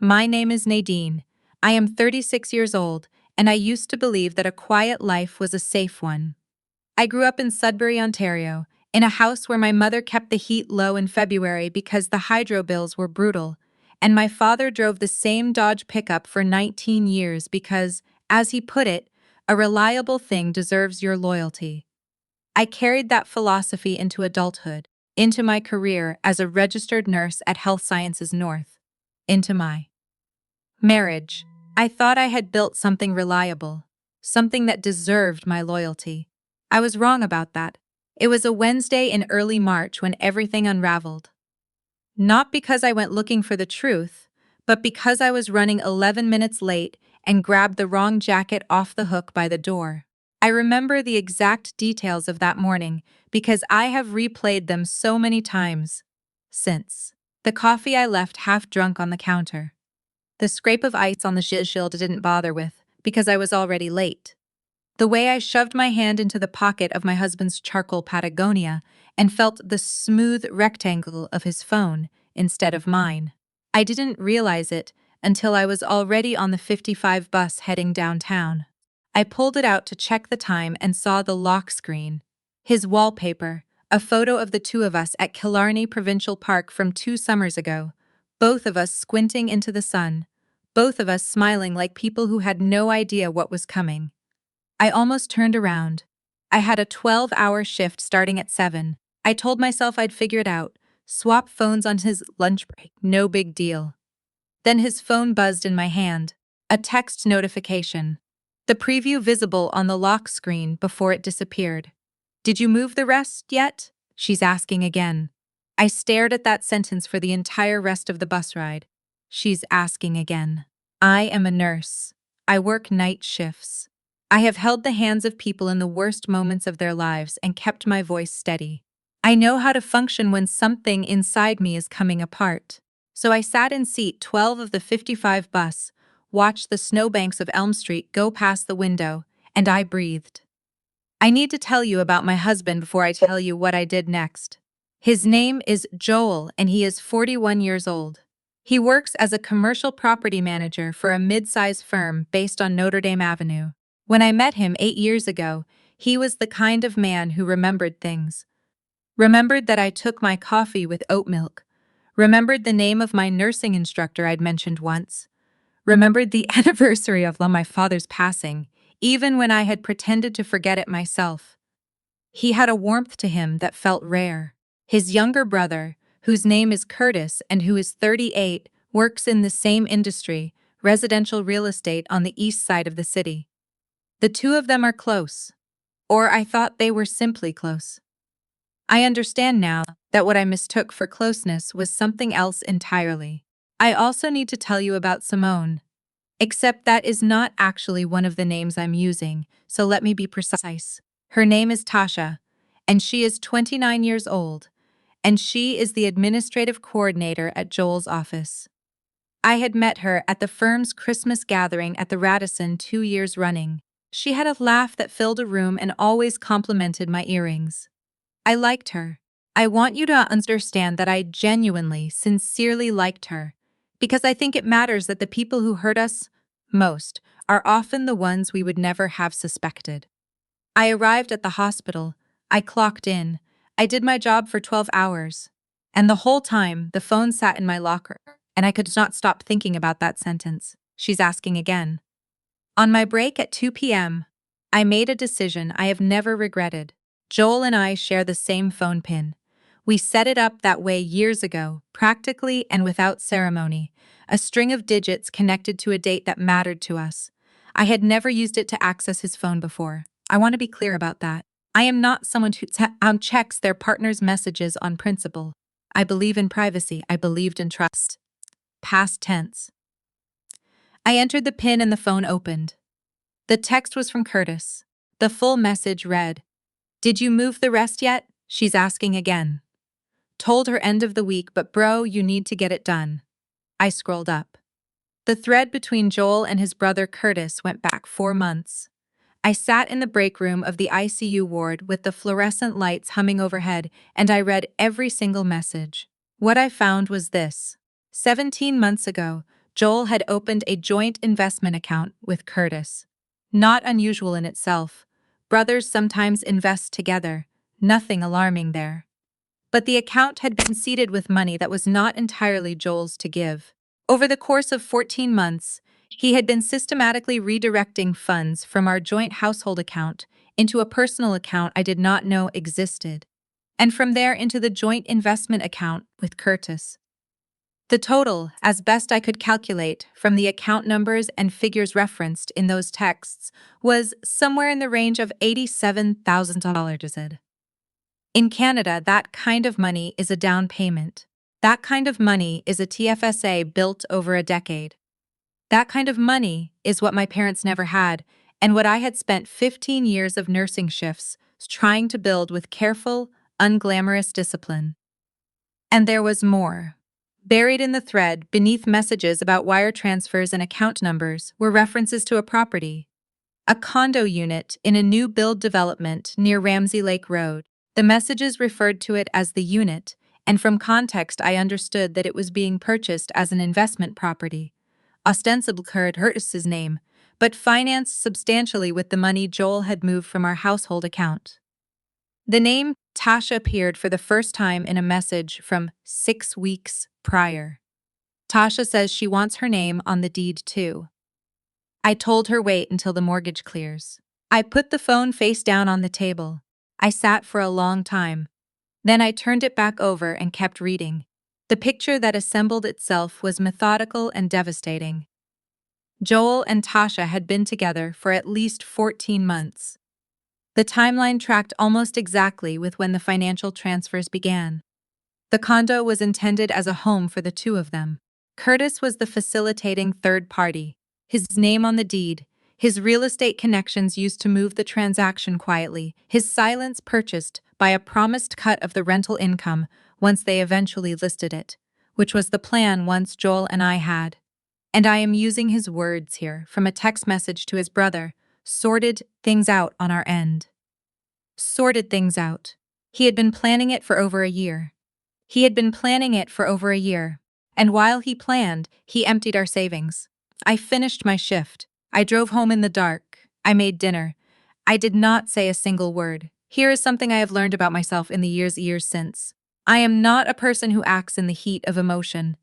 My name is Nadine. I am 36 years old, and I used to believe that a quiet life was a safe one. I grew up in Sudbury, Ontario, in a house where my mother kept the heat low in February because the hydro bills were brutal, and my father drove the same Dodge pickup for 19 years because, as he put it, a reliable thing deserves your loyalty. I carried that philosophy into adulthood, into my career as a registered nurse at Health Sciences North, into my marriage. I thought I had built something reliable, something that deserved my loyalty. I was wrong about that. It was a Wednesday in early March when everything unraveled. Not because I went looking for the truth, but because I was running 11 minutes late and grabbed the wrong jacket off the hook by the door. I remember the exact details of that morning because I have replayed them so many times since. The coffee I left half drunk on the counter. The scrape of ice on the shield didn't bother with because I was already late. The way I shoved my hand into the pocket of my husband's charcoal Patagonia and felt the smooth rectangle of his phone instead of mine. I didn't realize it until I was already on the 55 bus heading downtown. I pulled it out to check the time and saw the lock screen. His wallpaper, a photo of the two of us at Killarney Provincial Park from 2 summers ago, both of us squinting into the sun, both of us smiling like people who had no idea what was coming. I almost turned around. I had a 12-hour shift starting at 7. I told myself I'd figure it out, swap phones on his lunch break, no big deal. Then his phone buzzed in my hand. A text notification. The preview visible on the lock screen before it disappeared. "Did you move the rest yet?" She's asking again. I stared at that sentence for the entire rest of the bus ride. She's asking again. I am a nurse. I work night shifts. I have held the hands of people in the worst moments of their lives and kept my voice steady. I know how to function when something inside me is coming apart. So I sat in seat 12 of the 55 bus, watched the snowbanks of Elm Street go past the window, and I breathed. I need to tell you about my husband before I tell you what I did next. His name is Joel, and he is 41 years old. He works as a commercial property manager for a mid-size firm based on Notre Dame Avenue. When I met him 8 years ago, he was the kind of man who remembered things. Remembered that I took my coffee with oat milk. Remembered the name of my nursing instructor I'd mentioned once. Remembered the anniversary of my father's passing, even when I had pretended to forget it myself. He had a warmth to him that felt rare. His younger brother, whose name is Curtis and who is 38, works in the same industry, residential real estate on the east side of the city. The two of them are close. Or I thought they were simply close. I understand now that what I mistook for closeness was something else entirely. I also need to tell you about Simone. Except that is not actually one of the names I'm using, so let me be precise. Her name is Tasha, and she is 29 years old, and she is the administrative coordinator at Joel's office. I had met her at the firm's Christmas gathering at the Radisson 2 years running. She had a laugh that filled a room and always complimented my earrings. I liked her. I want you to understand that I genuinely, sincerely liked her, because I think it matters that the people who hurt us most are often the ones we would never have suspected. I arrived at the hospital. I clocked in. I did my job for 12 hours. And the whole time, the phone sat in my locker, and I could not stop thinking about that sentence. She's asking again. On my break at 2 p.m., I made a decision I have never regretted. Joel and I share the same phone pin. We set it up that way years ago, practically and without ceremony, a string of digits connected to a date that mattered to us. I had never used it to access his phone before. I want to be clear about that. I am not someone who checks their partner's messages on principle. I believe in privacy. I believed in trust. Past tense. I entered the PIN and the phone opened. The text was from Curtis. The full message read, "Did you move the rest yet?" She's asking again. Told her end of the week, but bro, you need to get it done. I scrolled up. The thread between Joel and his brother Curtis went back 4 months. I sat in the break room of the ICU ward with the fluorescent lights humming overhead, and I read every single message. What I found was this. 17 months ago, Joel had opened a joint investment account with Curtis. Not unusual in itself. Brothers sometimes invest together. Nothing alarming there. But the account had been seeded with money that was not entirely Joel's to give. Over the course of 14 months, he had been systematically redirecting funds from our joint household account into a personal account I did not know existed, and from there into the joint investment account with Curtis. The total, as best I could calculate from the account numbers and figures referenced in those texts, was somewhere in the range of $87,000. In Canada, that kind of money is a down payment. That kind of money is a TFSA built over a decade. That kind of money is what my parents never had, and what I had spent 15 years of nursing shifts trying to build with careful, unglamorous discipline. And there was more. Buried in the thread, beneath messages about wire transfers and account numbers, were references to a property. A condo unit in a new build development near Ramsey Lake Road. The messages referred to it as the unit, and from context I understood that it was being purchased as an investment property. Ostensibly Curtis's name, but financed substantially with the money Joel had moved from our household account. The name Tasha appeared for the first time in a message from 6 weeks prior. Tasha says she wants her name on the deed too. I told her wait until the mortgage clears. I put the phone face down on the table. I sat for a long time. Then I turned it back over and kept reading. The picture that assembled itself was methodical and devastating. Joel and Tasha had been together for at least 14 months. The timeline tracked almost exactly with when the financial transfers began. The condo was intended as a home for the two of them. Curtis was the facilitating third party. His name on the deed, his real estate connections used to move the transaction quietly, his silence purchased by a promised cut of the rental income once they eventually listed it, which was the plan once Joel and I had. And I am using his words here from a text message to his brother, sorted things out on our end. Sorted things out. He had been planning it for over a year. And while he planned, he emptied our savings. I finished my shift. I drove home in the dark. I made dinner. I did not say a single word. Here is something I have learned about myself in the years since. I am not a person who acts in the heat of emotion.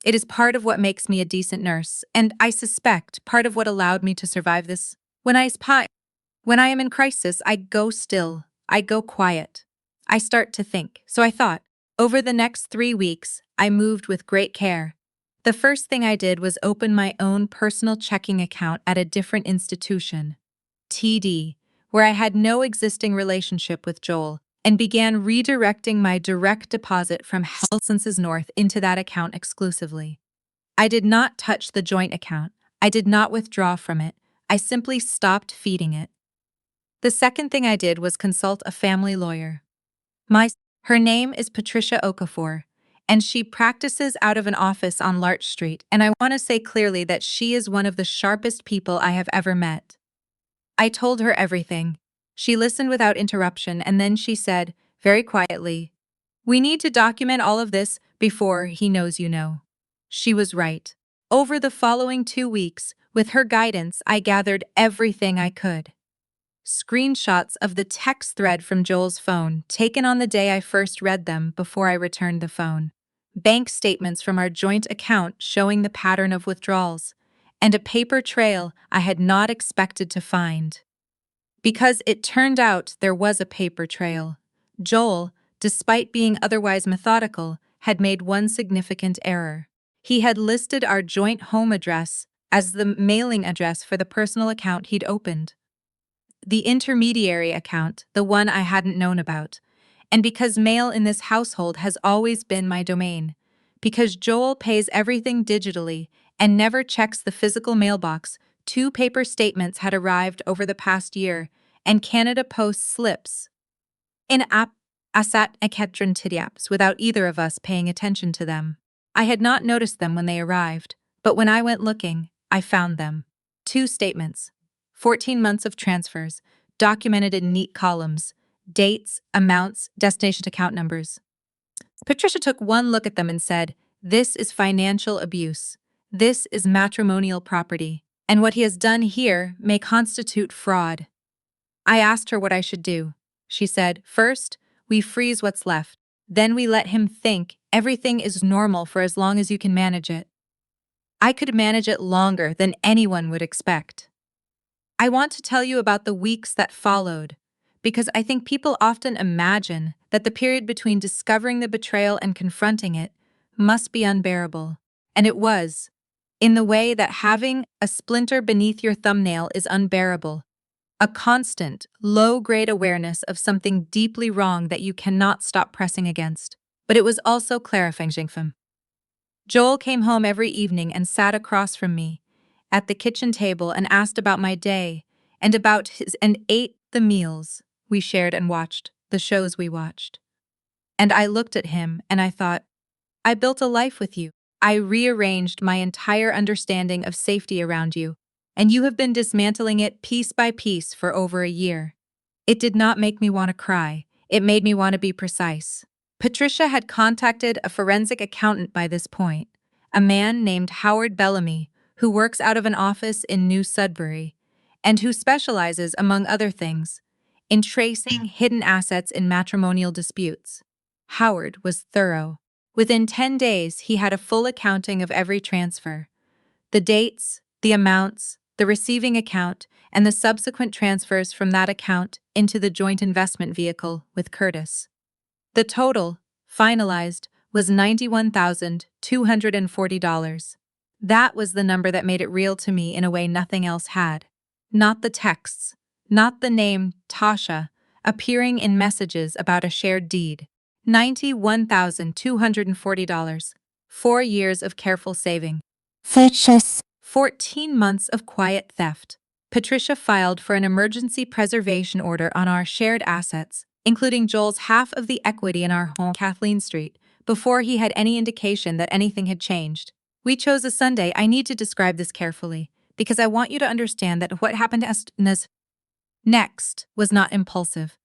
It is part of what makes me a decent nurse, and I suspect part of what allowed me to survive this. When I am in crisis, I go still. I go quiet. I start to think. So I thought, over the next 3 weeks, I moved with great care. The first thing I did was open my own personal checking account at a different institution, TD, where I had no existing relationship with Joel, and began redirecting my direct deposit from Helson's North into that account exclusively. I did not touch the joint account. I did not withdraw from it. I simply stopped feeding it. The second thing I did was consult a family lawyer. Her name is Patricia Okafor, and she practices out of an office on Larch Street, and I want to say clearly that she is one of the sharpest people I have ever met. I told her everything. She listened without interruption, and then she said, very quietly, "We need to document all of this before he knows you know." She was right. Over the following 2 weeks, with her guidance, I gathered everything I could. Screenshots of the text thread from Joel's phone, taken on the day I first read them before I returned the phone. Bank statements from our joint account showing the pattern of withdrawals, and a paper trail I had not expected to find. Because it turned out there was a paper trail. Joel, despite being otherwise methodical, had made one significant error. He had listed our joint home address as the mailing address for the personal account he'd opened. The intermediary account, the one I hadn't known about. And because mail in this household has always been my domain. Because Joel pays everything digitally and never checks the physical mailbox, 2 paper statements had arrived over the past year, and Canada Post slips. In Asat Eketran Tidyaps without either of us paying attention to them. I had not noticed them when they arrived, but when I went looking, I found them. 2 statements. 14 months of transfers, documented in neat columns, dates, amounts, destination account numbers. Patricia took one look at them and said, "This is financial abuse. This is matrimonial property, and what he has done here may constitute fraud. I asked her what I should do. She said, first, we freeze what's left. Then we let him think everything is normal for as long as you can manage it. I could manage it longer than anyone would expect. I want to tell you about the weeks that followed, because I think people often imagine that the period between discovering the betrayal and confronting it must be unbearable. And it was, in the way that having a splinter beneath your thumbnail is unbearable. A constant, low-grade awareness of something deeply wrong that you cannot stop pressing against. But it was also clarifying. Joel came home every evening and sat across from me at the kitchen table and asked about my day and ate the meals we shared and watched the shows we watched. And I looked at him and I thought, I built a life with you. I rearranged my entire understanding of safety around you, and you have been dismantling it piece by piece for over a year. It did not make me want to cry. It made me want to be precise. Patricia had contacted a forensic accountant by this point, a man named Howard Bellamy, who works out of an office in New Sudbury, and who specializes, among other things, in tracing hidden assets in matrimonial disputes. Howard was thorough. Within 10 days, he had a full accounting of every transfer. The dates, the amounts, the receiving account, and the subsequent transfers from that account into the joint investment vehicle with Curtis. The total, finalized, was $91,240. That was the number that made it real to me in a way nothing else had. Not the texts, not the name Tasha appearing in messages about a shared deed. $91,240. 4 years of careful saving. 14 months of quiet theft. Patricia filed for an emergency preservation order on our shared assets, including Joel's half of the equity in our home, Kathleen Street, before he had any indication that anything had changed. We chose a Sunday. I need to describe this carefully, because I want you to understand that what happened to us next was not impulsive.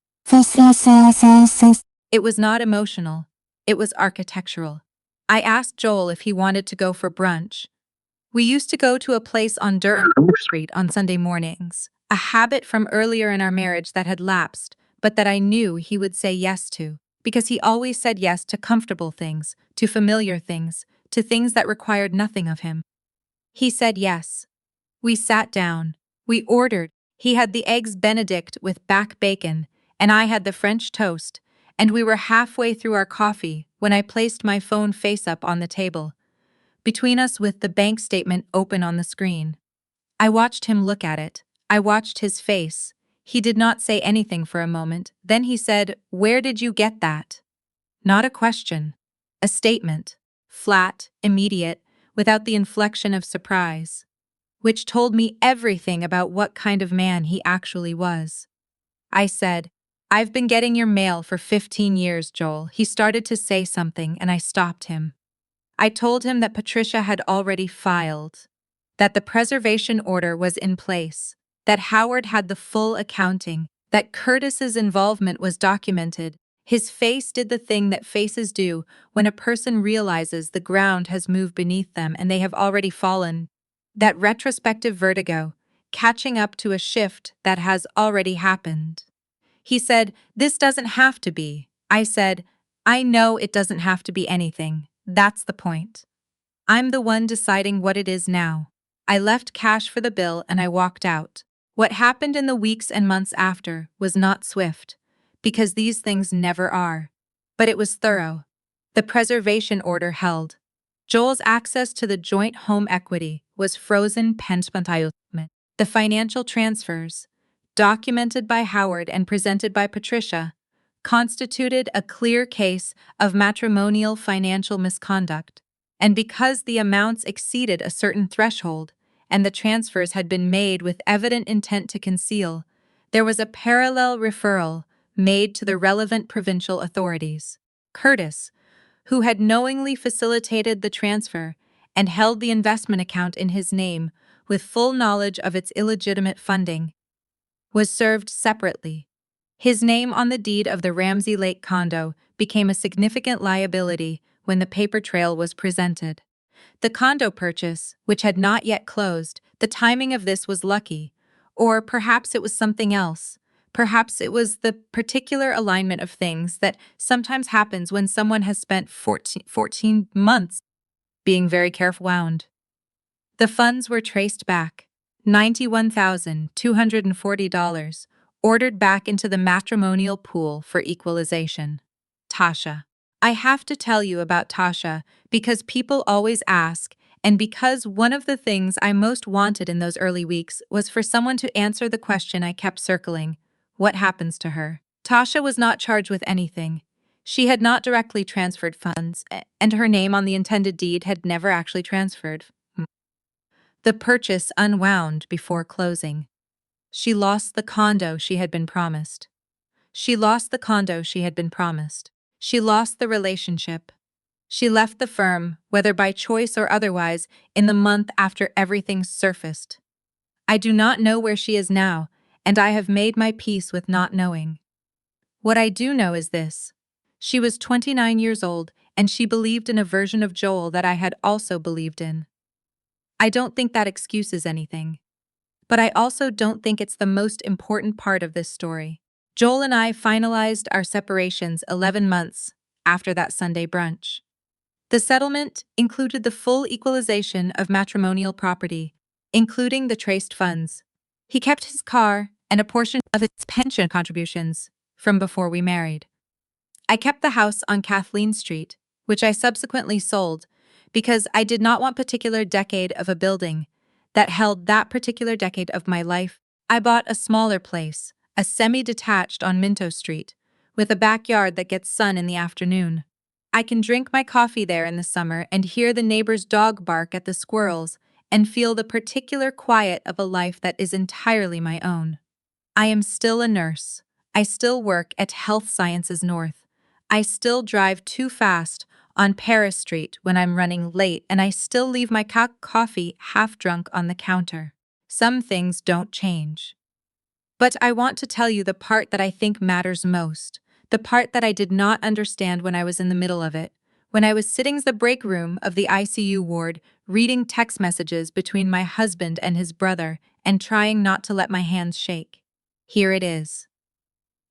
It was not emotional. It was architectural. I asked Joel if he wanted to go for brunch. We used to go to a place on Durham Street on Sunday mornings, a habit from earlier in our marriage that had lapsed, but that I knew he would say yes to, because he always said yes to comfortable things, to familiar things, to things that required nothing of him. He said yes. We sat down. We ordered. He had the eggs Benedict with back bacon, and I had the French toast, and we were halfway through our coffee when I placed my phone face up on the table, between us with the bank statement open on the screen. I watched him look at it. I watched his face. He did not say anything for a moment. Then he said, "Where did you get that?" Not a question. A statement. Flat, immediate, without the inflection of surprise, which told me everything about what kind of man he actually was. I said, "I've been getting your mail for 15 years, Joel." He started to say something, and I stopped him. I told him that Patricia had already filed, that the preservation order was in place, that Howard had the full accounting, that Curtis's involvement was documented. His face did the thing that faces do when a person realizes the ground has moved beneath them and they have already fallen. That retrospective vertigo, catching up to a shift that has already happened. He said, "This doesn't have to be." I said, "I know it doesn't have to be anything. That's the point. I'm the one deciding what it is now." I left cash for the bill and I walked out. What happened in the weeks and months after was not swift, because these things never are. But it was thorough. The preservation order held. Joel's access to the joint home equity was frozen penspantayutment. The financial transfers, documented by Howard and presented by Patricia, constituted a clear case of matrimonial financial misconduct. And because the amounts exceeded a certain threshold, and the transfers had been made with evident intent to conceal, there was a parallel referral made to the relevant provincial authorities. Curtis, who had knowingly facilitated the transfer and held the investment account in his name with full knowledge of its illegitimate funding, was served separately. His name on the deed of the Ramsey Lake condo became a significant liability when the paper trail was presented. The condo purchase, which had not yet closed, the timing of this was lucky. Or perhaps it was something else. Perhaps it was the particular alignment of things that sometimes happens when someone has spent 14 months being very careful wound. The funds were traced back, $91,240, ordered back into the matrimonial pool for equalization. Tasha. I have to tell you about Tasha because people always ask, and because one of the things I most wanted in those early weeks was for someone to answer the question I kept circling: what happens to her? Tasha was not charged with anything. She had not directly transferred funds, and her name on the intended deed had never actually transferred. The purchase unwound before closing. She lost the condo she had been promised. She lost the condo she had been promised. She lost the relationship. She left the firm, whether by choice or otherwise, in the month after everything surfaced. I do not know where she is now, and I have made my peace with not knowing. What I do know is this. She was 29 years old, and she believed in a version of Joel that I had also believed in. I don't think that excuses anything. But I also don't think it's the most important part of this story. Joel and I finalized our separations 11 months after that Sunday brunch. The settlement included the full equalization of matrimonial property, including the traced funds. He kept his car and a portion of its pension contributions from before we married. I kept the house on Kathleen Street, which I subsequently sold because I did not want particular decade of a building that held that particular decade of my life. I bought a smaller place, a semi-detached on Minto Street, with a backyard that gets sun in the afternoon. I can drink my coffee there in the summer and hear the neighbor's dog bark at the squirrels and feel the particular quiet of a life that is entirely my own. I am still a nurse. I still work at Health Sciences North. I still drive too fast on Paris Street when I'm running late, and I still leave my coffee half drunk on the counter. Some things don't change. But I want to tell you the part that I think matters most, the part that I did not understand when I was in the middle of it, when I was sitting in the break room of the ICU ward, reading text messages between my husband and his brother and trying not to let my hands shake. Here it is.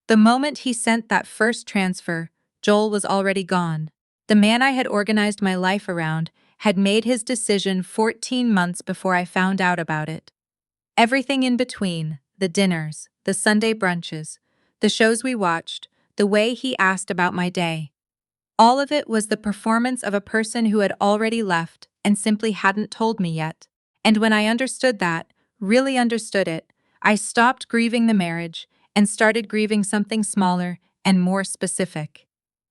The moment he sent that first transfer, Joel was already gone. The man I had organized my life around had made his decision 14 months before I found out about it. Everything in between, the dinners, the Sunday brunches, the shows we watched, the way he asked about my day. All of it was the performance of a person who had already left and simply hadn't told me yet. And when I understood that, really understood it, I stopped grieving the marriage and started grieving something smaller and more specific.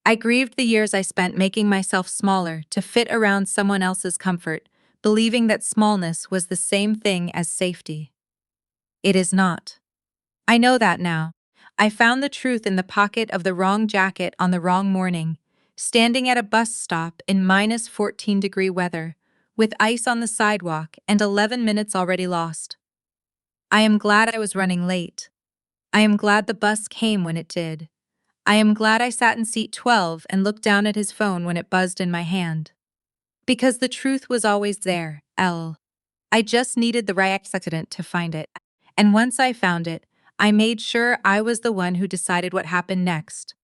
I grieved the years I spent making myself smaller to fit around someone else's comfort, believing that smallness was the same thing as safety. It is not. I know that now. I found the truth in the pocket of the wrong jacket on the wrong morning, standing at a bus stop in minus 14-degree weather, with ice on the sidewalk and 11 minutes already lost. I am glad I was running late. I am glad the bus came when it did. I am glad I sat in seat 12 and looked down at his phone when it buzzed in my hand. Because the truth was always there, I just needed the right accident to find it. And once I found it, I made sure I was the one who decided what happened next.